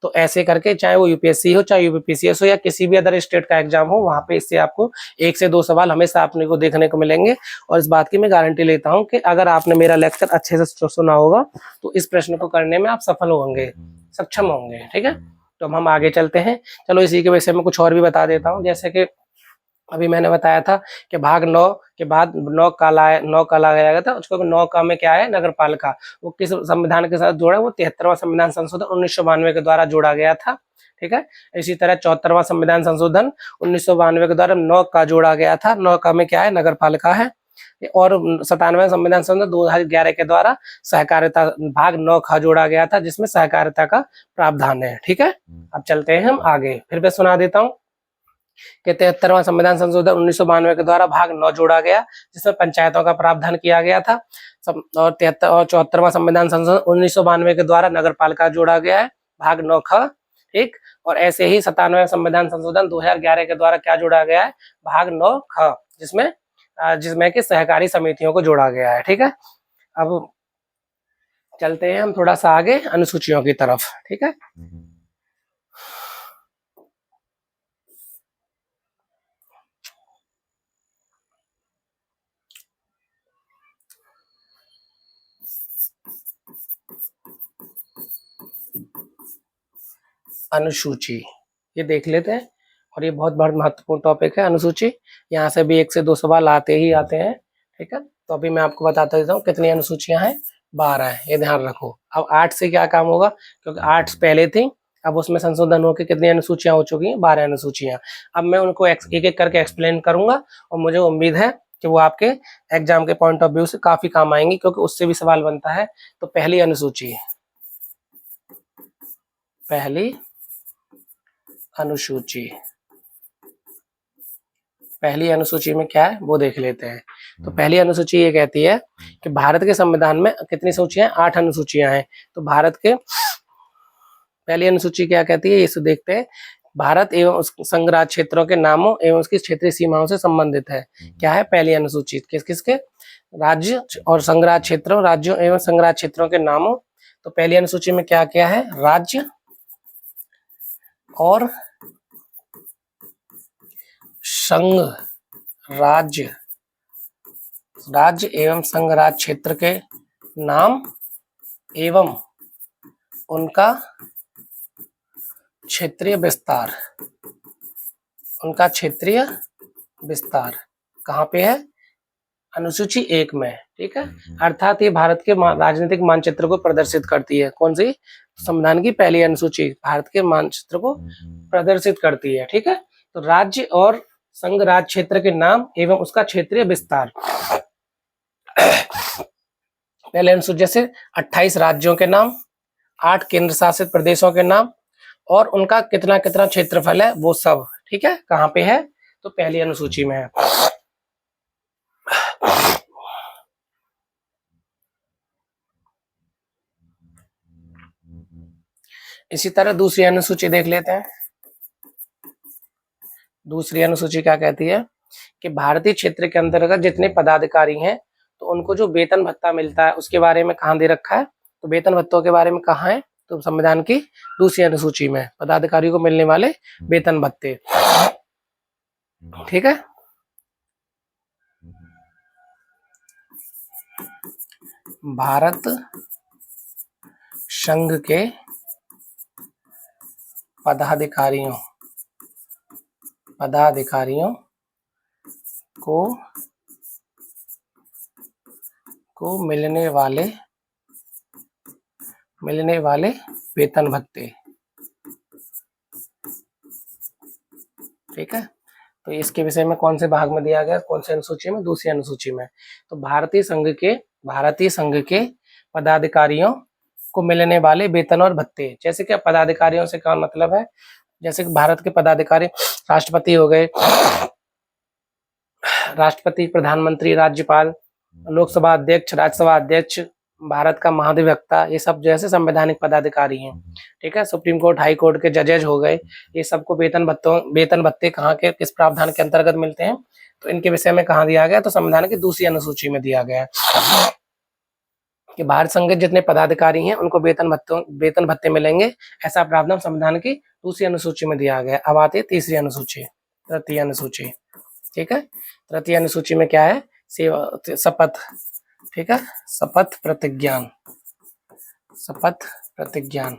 तो ऐसे करके चाहे वो यूपीएससी हो, चाहे यूपीपीसीएस हो, या किसी भी अदर स्टेट का एग्जाम हो, वहां पे इससे आपको 1 से 2 सवाल हमेशा आपने को देखने को मिलेंगे। और इस बात की मैं गारंटी लेता हूं कि अगर आपने मेरा लेक्चर अच्छे से सुना होगा तो इस प्रश्न को करने में आप सफल होंगे, सक्षम होंगे। ठीक है, तो हम आगे चलते हैं। चलो इसी के विषय में कुछ और भी बता देता हूँ। जैसे कि अभी मैंने बताया था कि भाग 9 के बाद 9 का लाया गया था, उसको 9 का में क्या है, नगर पालिका। वो किस संविधान के साथ जोड़ा है, वो 73वां संविधान संशोधन 1992 के द्वारा जोड़ा गया था। ठीक है, इसी तरह 74वां संविधान संशोधन 1992 के द्वारा 9 का जोड़ा गया था। 9 का में क्या है, नगर पालिका है। और 97वां संविधान संशोधन 2011 के द्वारा सहकारिता भाग 9 का जोड़ा गया था, जिसमें सहकारिता का प्रावधान है। ठीक है, अब चलते हैं हम आगे, फिर मैं सुना देता हूँ कि 73वां संविधान संशोधन 1992 के द्वारा भाग 9 जोड़ा गया, जिसमें पंचायतों का प्रावधान किया गया था। और 74वां संविधान संशोधन 1992 के द्वारा नगर पालिका जोड़ा गया है, भाग 9 ख। ठीक, और ऐसे ही 97वां संविधान संशोधन 2011 के द्वारा क्या जोड़ा गया है, भाग 9 ख, जिसमें कि सहकारी समितियों को जोड़ा गया है। ठीक है, अब चलते हैं हम थोड़ा सा आगे अनुसूचियों की तरफ। ठीक है, अनुसूची ये देख लेते हैं, और ये बहुत महत्वपूर्ण टॉपिक है अनुसूची। यहाँ से भी 1 से 2 सवाल आते ही आते हैं। ठीक है, तो अभी मैं आपको बताता देता हूँ कितनी अनुसूचियां हैं, 12 है, ये ध्यान रखो। अब 8 से क्या काम होगा, क्योंकि 8 पहले थी, अब उसमें संशोधन होकर कितनी अनुसूचियां हो चुकी हैं, 12 अनुसूचियां। अब मैं उनको एक एक करके एक्सप्लेन करूंगा, और मुझे उम्मीद है कि वो आपके एग्जाम के पॉइंट ऑफ व्यू से काफी काम आएंगी, क्योंकि उससे भी सवाल बनता है। तो पहली अनुसूची पहली अनुसूची में क्या है वो देख लेते हैं। तो पहली अनुसूची ये कहती है कि भारत के संविधान में कितनी सूचियां हैं, 8 अनुसूचियां हैं। तो भारत के पहली अनुसूची क्या कहती है, इसे देखते हैं। भारत एवं उस संघ राज्य क्षेत्रों के नामों एवं उसकी क्षेत्रीय सीमाओं से संबंधित है। क्या है पहली अनुसूची, किस किसके, राज्य और संघ राज्य क्षेत्रों, राज्यों एवं संघ राज्य क्षेत्रों के नामों। तो पहली अनुसूची में क्या क्या है, राज्य और संघ राज्य एवं संघ राज्य क्षेत्र के नाम एवं उनका क्षेत्रीय विस्तार कहाँ पे है, अनुसूची 1 में। ठीक है, अर्थात ये भारत के राजनीतिक मानचित्र को प्रदर्शित करती है। कौन सी, संविधान की पहली अनुसूची भारत के मानचित्र को प्रदर्शित करती है। ठीक है, तो राज्य और संघ राज्य क्षेत्र के नाम एवं उसका क्षेत्रीय विस्तार। पहले अनुसूची जैसे 28 राज्यों के नाम, 8 केंद्र शासित प्रदेशों के नाम, और उनका कितना कितना क्षेत्रफल है, वो सब। ठीक है, कहाँ पे है, तो पहली अनुसूची में है। इसी तरह दूसरी अनुसूची देख लेते हैं। दूसरी अनुसूची क्या कहती है कि भारतीय क्षेत्र के अंतर्गत जितने पदाधिकारी हैं, तो उनको जो वेतन भत्ता मिलता है उसके बारे में कहाँ दे रखा है, तो वेतन भत्तों के बारे में कहाँ है, तो संविधान की दूसरी अनुसूची में, पदाधिकारियों को मिलने वाले वेतन भत्ते। ठीक है, भारत संघ के पदाधिकारियों को मिलने वाले वेतन भत्ते। ठीक है, तो इसके विषय में कौन से भाग में दिया गया, कौन से अनुसूची में, दूसरी अनुसूची में। तो भारतीय संघ के पदाधिकारियों को मिलने वाले वेतन और भत्ते। जैसे कि पदाधिकारियों से क्या मतलब है, जैसे कि भारत के पदाधिकारी राष्ट्रपति हो गए, राष्ट्रपति, प्रधानमंत्री, राज्यपाल, लोकसभा अध्यक्ष, राज्यसभा अध्यक्ष, भारत का महाधिवक्ता, ये सब जैसे संवैधानिक पदाधिकारी हैं। ठीक है, सुप्रीम कोर्ट, हाई कोर्ट के जजेज हो गए, ये सबको वेतन भत्ते कहाँ के किस प्रावधान के अंतर्गत मिलते हैं, तो इनके विषय में कहाँ दिया गया, तो संविधान की दूसरी अनुसूची में दिया गया है कि भारत संघ के जितने पदाधिकारी हैं उनको वेतन भत्ते मिलेंगे, ऐसा प्रावधान संविधान की दूसरी अनुसूची में दिया गया। अब आती है तीसरी अनुसूची, तृतीय अनुसूची। ठीक है, तृतीय अनुसूची में क्या है, सेवा शपथ। ठीक है, शपथ प्रतिज्ञान, शपथ प्रतिज्ञान।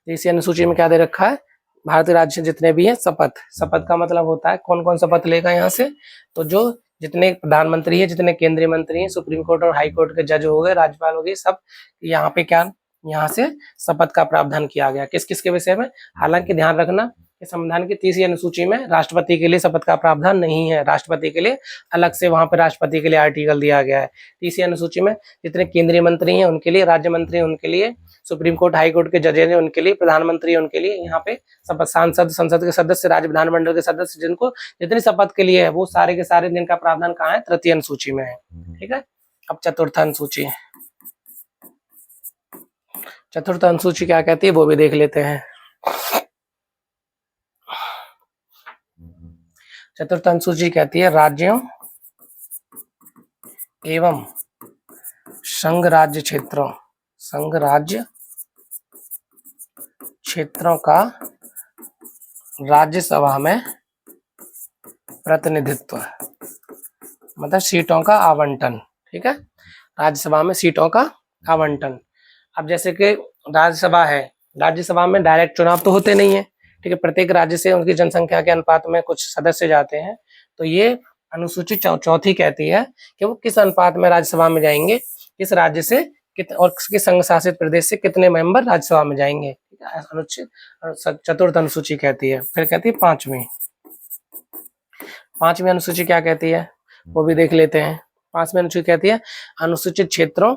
तीसरी अनुसूची में क्या दे रखा है, भारतीय राज्य जितने भी हैं शपथ, शपथ का मतलब होता है कौन कौन शपथ लेगा यहाँ से, तो जो जितने प्रधानमंत्री है, जितने केंद्रीय मंत्री हैं, सुप्रीम कोर्ट और हाई कोर्ट के जज हो गए, राज्यपाल हो गए, सब यहाँ पे क्या, यहाँ से शपथ का प्रावधान किया गया। किस किस के विषय में, हालांकि ध्यान रखना कि संविधान की तीसरी अनुसूची में राष्ट्रपति के लिए शपथ का प्रावधान नहीं है, राष्ट्रपति के लिए अलग से वहां पर राष्ट्रपति के लिए आर्टिकल दिया गया है। तीसरी अनुसूची में जितने केंद्रीय मंत्री हैं उनके लिए, राज्य मंत्री हैं उनके लिए, सुप्रीम कोर्ट हाई कोर्ट के जजेज हैं उनके लिए, प्रधानमंत्री है उनके लिए, यहाँ पे शपथ, सांसद, संसद के सदस्य, राज्य विधानमंडल के सदस्य, जिनको जितनी शपथ के लिए है वो सारे के सारे जिनका प्रावधान कहाँ है, तृतीय अनुसूची में है। ठीक है, अब चतुर्थ अनुसूची, चतुर्थ अनुसूची क्या कहती है वो भी देख लेते हैं। चतुर्थ अनुसूची कहती है राज्यों एवं संघ राज्य क्षेत्रों, संघ राज्य क्षेत्रों का राज्यसभा में प्रतिनिधित्व, मतलब सीटों का आवंटन। ठीक है, राज्यसभा में सीटों का आवंटन। अब जैसे कि राज्यसभा है, राज्यसभा में डायरेक्ट चुनाव तो होते नहीं है। ठीक है, प्रत्येक राज्य से उनकी जनसंख्या के अनुपात में कुछ सदस्य जाते हैं, तो ये अनुसूची चौथी कहती है कि वो किस अनुपात में राज्यसभा में जाएंगे, किस राज्य से और किस संघ शासित प्रदेश से कितने मेंबर राज्यसभा में जाएंगे। अनुच्छेद चतुर्थ अनुसूची कहती है। फिर कहती है पांचवी अनुसूची क्या कहती है वो भी देख लेते हैं। पांचवी अनुसूची कहती है अनुसूचित क्षेत्रों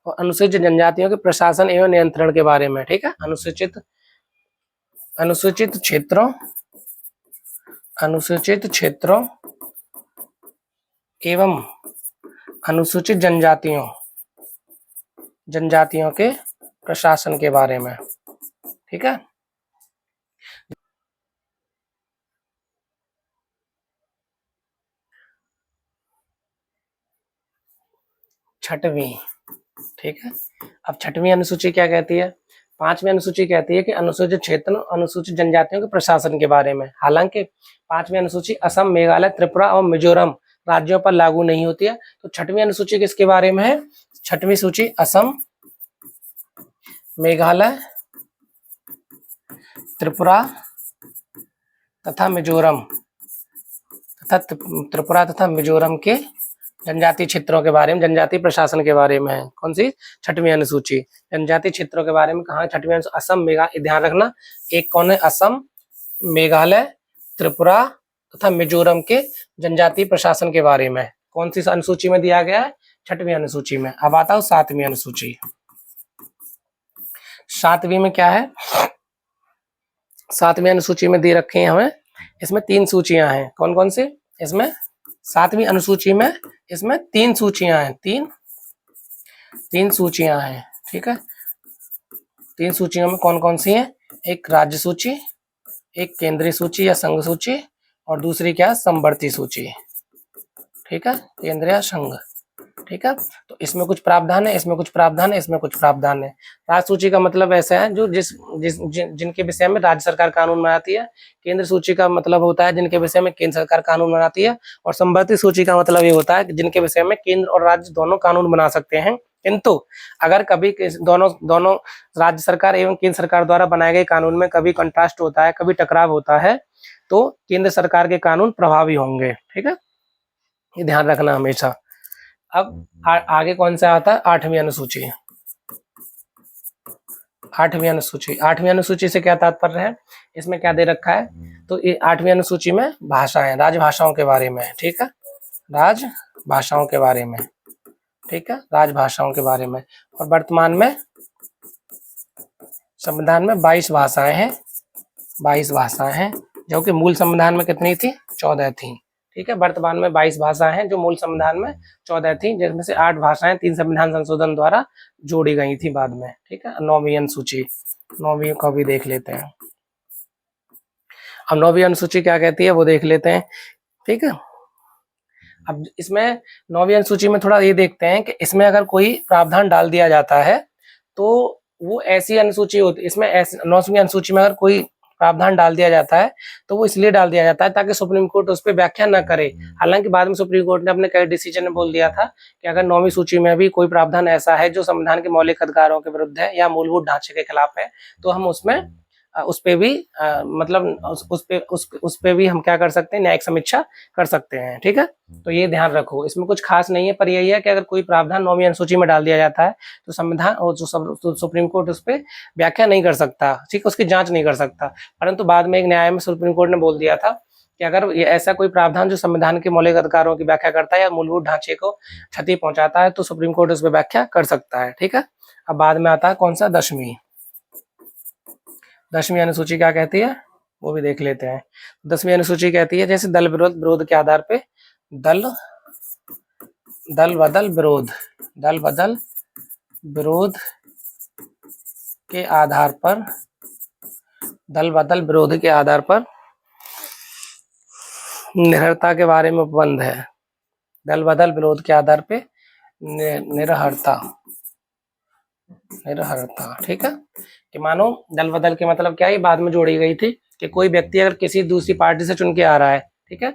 और अनुसूचित जनजातियों के प्रशासन एवं नियंत्रण के बारे में। ठीक है, अनुसूचित क्षेत्रों एवं अनुसूचित जनजातियों के प्रशासन के बारे में। ठीक है, छठवीं। ठीक है, अब छठवीं अनुसूची क्या कहती है, पांचवी अनुसूची कहती है कि अनुसूचित क्षेत्र, अनुसूचित जनजातियों के प्रशासन के बारे में। हालांकि पांचवी अनुसूची असम, मेघालय, त्रिपुरा और मिजोरम राज्यों पर लागू नहीं होती है। तो छठवीं अनुसूची किसके बारे में है, छठवीं सूची असम, मेघालय, त्रिपुरा तथा मिजोरम के जनजातीय क्षेत्रों के बारे में, जनजातीय प्रशासन के बारे में है। कौन सी, छठवीं अनुसूची। जनजातीय क्षेत्रों के बारे में कहा, छठवीं अनुसूची असम, मेघालय, ध्यान रखना एक कौन है, असम, मेघालय, त्रिपुरा तथा मिजोरम के जनजातीय प्रशासन के बारे में। कौन सी अनुसूची में दिया गया है, छठवीं अनुसूची में। अब आता हूं सातवीं अनुसूची। सातवीं में क्या है, सातवीं अनुसूची में दे रखे हैं हमें, इसमें 3 सूचियां हैं। कौन कौन सी, इसमें सातवीं अनुसूची में इसमें 3 सूचियां हैं, तीन सूचियां हैं। ठीक है, 3 सूचियों में कौन कौन सी हैं, एक राज्य सूची, एक केंद्रीय सूची या संघ सूची, और दूसरी क्या, समवर्ती सूची। ठीक है, केंद्र या संघ। ठीक है, तो इसमें कुछ प्रावधान है, इसमें कुछ प्रावधान है, इसमें कुछ प्रावधान है। राज्य सूची का मतलब ऐसा है जो जिनके विषय में राज्य सरकार कानून बनाती है। केंद्र सूची का मतलब होता है जिनके विषय में केंद्र सरकार कानून बनाती है। और समवर्ती सूची का मतलब ये होता है जिनके विषय में केंद्र और राज्य दोनों कानून बना सकते हैं, किंतु अगर कभी दोनों राज्य सरकार एवं केंद्र सरकार द्वारा बनाए गए कानून में कभी कंट्रास्ट होता है, कभी टकराव होता है, तो केंद्र सरकार के कानून प्रभावी होंगे। ठीक है, ये ध्यान रखना हमेशा। अब आगे कौन सा आता है, आठवीं अनुसूची। आठवीं अनुसूची से क्या तात्पर्य है, इसमें क्या दे रखा है, तो ये आठवीं अनुसूची में भाषाएं, राजभाषाओं के बारे में। ठीक है, राजभाषाओं के बारे में। ठीक है, राजभाषाओं के बारे में। और वर्तमान में संविधान में 22 भाषाएं हैं, 22 भाषाएं हैं, जो कि मूल संविधान में कितनी थी, 14 थी। ठीक है। वर्तमान में 22 भाषाएं हैं जो मूल संविधान में 14 थी, जिसमें से 8 भाषाएं 3 संविधान संशोधन द्वारा जोड़ी गई थी बाद में। ठीक है। 9वीं अनुसूची, 9वीं को भी देख लेते हैं। अब 9वीं अनुसूची क्या कहती है वो देख लेते हैं। ठीक है। अब इसमें 9वीं अनुसूची में थोड़ा ये देखते हैं कि इसमें अगर कोई प्रावधान डाल दिया जाता है तो वो ऐसी अनुसूची होती, इसमें 9वीं अनुसूची में अगर कोई प्रावधान डाल दिया जाता है तो वो इसलिए डाल दिया जाता है ताकि सुप्रीम कोर्ट उस पर व्याख्या न करे। हालांकि बाद में सुप्रीम कोर्ट ने अपने कई डिसीजन में बोल दिया था कि अगर 9वीं सूची में भी कोई प्रावधान ऐसा है जो संविधान के मौलिक अधिकारों के विरुद्ध है या मूलभूत ढांचे के खिलाफ है तो हम उसमें उस पे भी मतलब उस पे भी हम क्या कर सकते हैं, न्यायिक समीक्षा कर सकते हैं। ठीक है। तो ये ध्यान रखो, इसमें कुछ खास नहीं है, पर यही है कि अगर कोई प्रावधान 9वीं अनुसूची में डाल दिया जाता है तो संविधान और जो सुप्रीम कोर्ट उस पर व्याख्या नहीं कर सकता, ठीक है, उसकी जांच नहीं कर सकता। परंतु बाद में एक न्याय में सुप्रीम कोर्ट ने बोल दिया था कि अगर ये ऐसा कोई प्रावधान जो संविधान के मौलिक अधिकारों की व्याख्या करता है या मूलभूत ढांचे को क्षति पहुंचाता है तो सुप्रीम कोर्ट उस पर व्याख्या कर सकता है। ठीक है। अब बाद में आता है कौन सा, 10वीं अनुसूची क्या कहती है वो भी देख लेते हैं। 10वीं अनुसूची कहती है जैसे दल विरोध के आधार पे दल बदल विरोध के आधार पर निर्हरता के बारे में उपबंध है। दल बदल विरोध के आधार पे निर्हरता। ठीक है। कि मानो दल बदल के मतलब क्या है, बाद में जोड़ी गई थी कि कोई व्यक्ति अगर किसी दूसरी पार्टी से चुन के आ रहा है, ठीक है,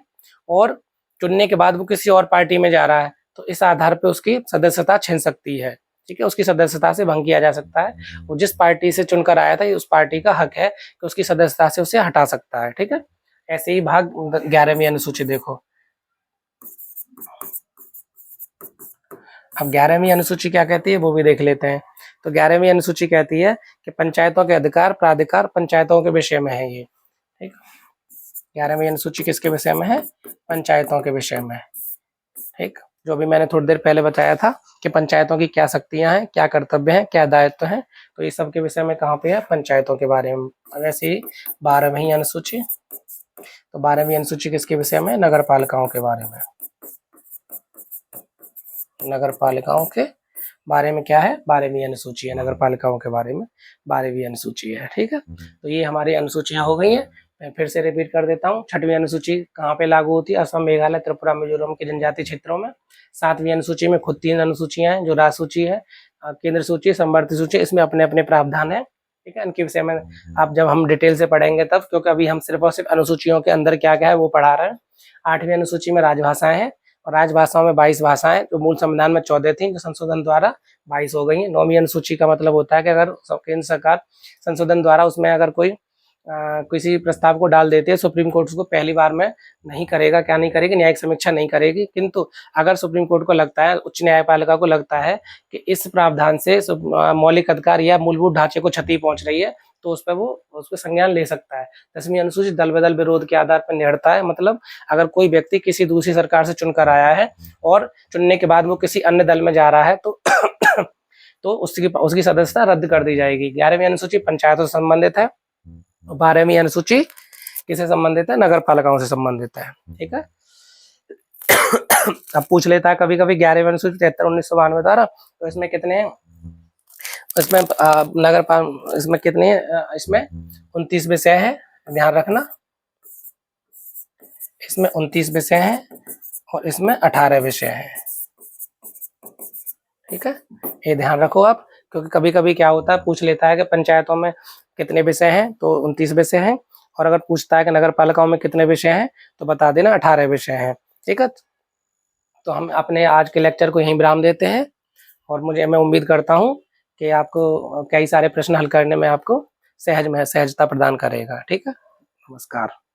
और चुनने के बाद वो किसी और पार्टी में जा रहा है तो इस आधार पे उसकी सदस्यता छिन सकती है। ठीक है। उसकी सदस्यता से भंग किया जा सकता है। वो जिस पार्टी से चुनकर आया था उस पार्टी का हक है कि उसकी सदस्यता से उसे हटा सकता है। ठीक है। ऐसे ही भाग 11वीं अनुसूची देखो। अब 11वीं अनुसूची क्या कहती है वो भी देख लेते हैं। तो 11वीं अनुसूची कहती है कि पंचायतों के अधिकार प्राधिकार पंचायतों के विषय में है ये। ठीक। 11वीं अनुसूची किसके विषय में है, पंचायतों के विषय में। ठीक। जो भी मैंने थोड़ी देर पहले बताया था कि पंचायतों की क्या शक्तियां हैं, क्या कर्तव्य हैं, क्या दायित्व हैं, तो ये सब के विषय में कहाँ पे है, पंचायतों के बारे में। वैसे ही 12वीं अनुसूची, तो 12वीं अनुसूची किसके विषय में, नगर पालिकाओं के बारे में। नगर पालिकाओं के बारे में क्या है, 12वीं अनुसूची है। नगर पालिकाओं के बारे में 12वीं अनुसूची है। ठीक है। तो ये हमारी अनुसूचियां हो गई हैं। मैं फिर से रिपीट कर देता हूँ। 6वीं अनुसूची कहाँ पे लागू होती है, असम मेघालय त्रिपुरा मिजोरम के जनजातीय क्षेत्रों में। 7वीं अनुसूची में खुद 3 अनुसूचियां हैं, जो राज सूची है, केंद्र सूची, समवर्ती सूची, इसमें अपने अपने प्रावधान है। ठीक है। इनके विषय में आप जब हम डिटेल से पढ़ेंगे तब, क्योंकि अभी हम सिर्फ और सिर्फ अनुसूचियों के अंदर क्या क्या है वो पढ़ा रहे हैं। 8वीं अनुसूची में राजभाषाएं हैं और राजभाषाओं में 22 भाषाएं जो मूल संविधान में 14 थी, जो संशोधन द्वारा 22 हो गई हैं। 9वीं अनुसूची का मतलब होता है कि अगर केंद्र सरकार संशोधन द्वारा उसमें अगर कोई किसी प्रस्ताव को डाल देती है, सुप्रीम कोर्ट उसको पहली बार में नहीं करेगा, क्या नहीं करेगी, न्यायिक समीक्षा नहीं करेगी। किंतु अगर सुप्रीम कोर्ट को लगता है, उच्च न्यायपालिका को लगता है कि इस प्रावधान से मौलिक अधिकार या मूलभूत ढांचे को क्षति पहुंच रही है तो उस पर वो उस पर संज्ञान ले सकता है। 10वीं अनुसूची दल बदल विरोध के आधार पर निर्भरता है। मतलब अगर कोई व्यक्ति किसी दूसरी सरकार से चुनकर आया है और चुनने के बाद वो किसी अन्य दल में जा रहा है तो तो उसकी सदस्यता रद्द कर दी जाएगी। 11वीं अनुसूची पंचायतों से संबंधित है। 12वीं अनुसूची किससे संबंधित है, नगर पालिकाओं से संबंधित है। ठीक है। अब पूछ लेता है कभी कभी 11वीं अनुसूची 73/1992 द्वारा, तो इसमें कितने हैं, इसमें इसमें कितने हैं, इसमें 29 विषय है, ध्यान रखना। इसमें 29 विषय हैं और इसमें 18 विषय हैं। ठीक है। ये ध्यान रखो आप, क्योंकि कभी कभी क्या होता है, पूछ लेता है कि पंचायतों में कितने विषय हैं, तो 29 विषय हैं, और अगर पूछता है कि नगर पालिकाओं में कितने विषय हैं तो बता देना 18 विषय हैं। ठीक है। तो हम अपने आज के लेक्चर को यहीं विराम देते हैं और मैं उम्मीद करता हूँ कि आपको कई सारे प्रश्न हल करने में आपको सहजता प्रदान करेगा। ठीक है। नमस्कार।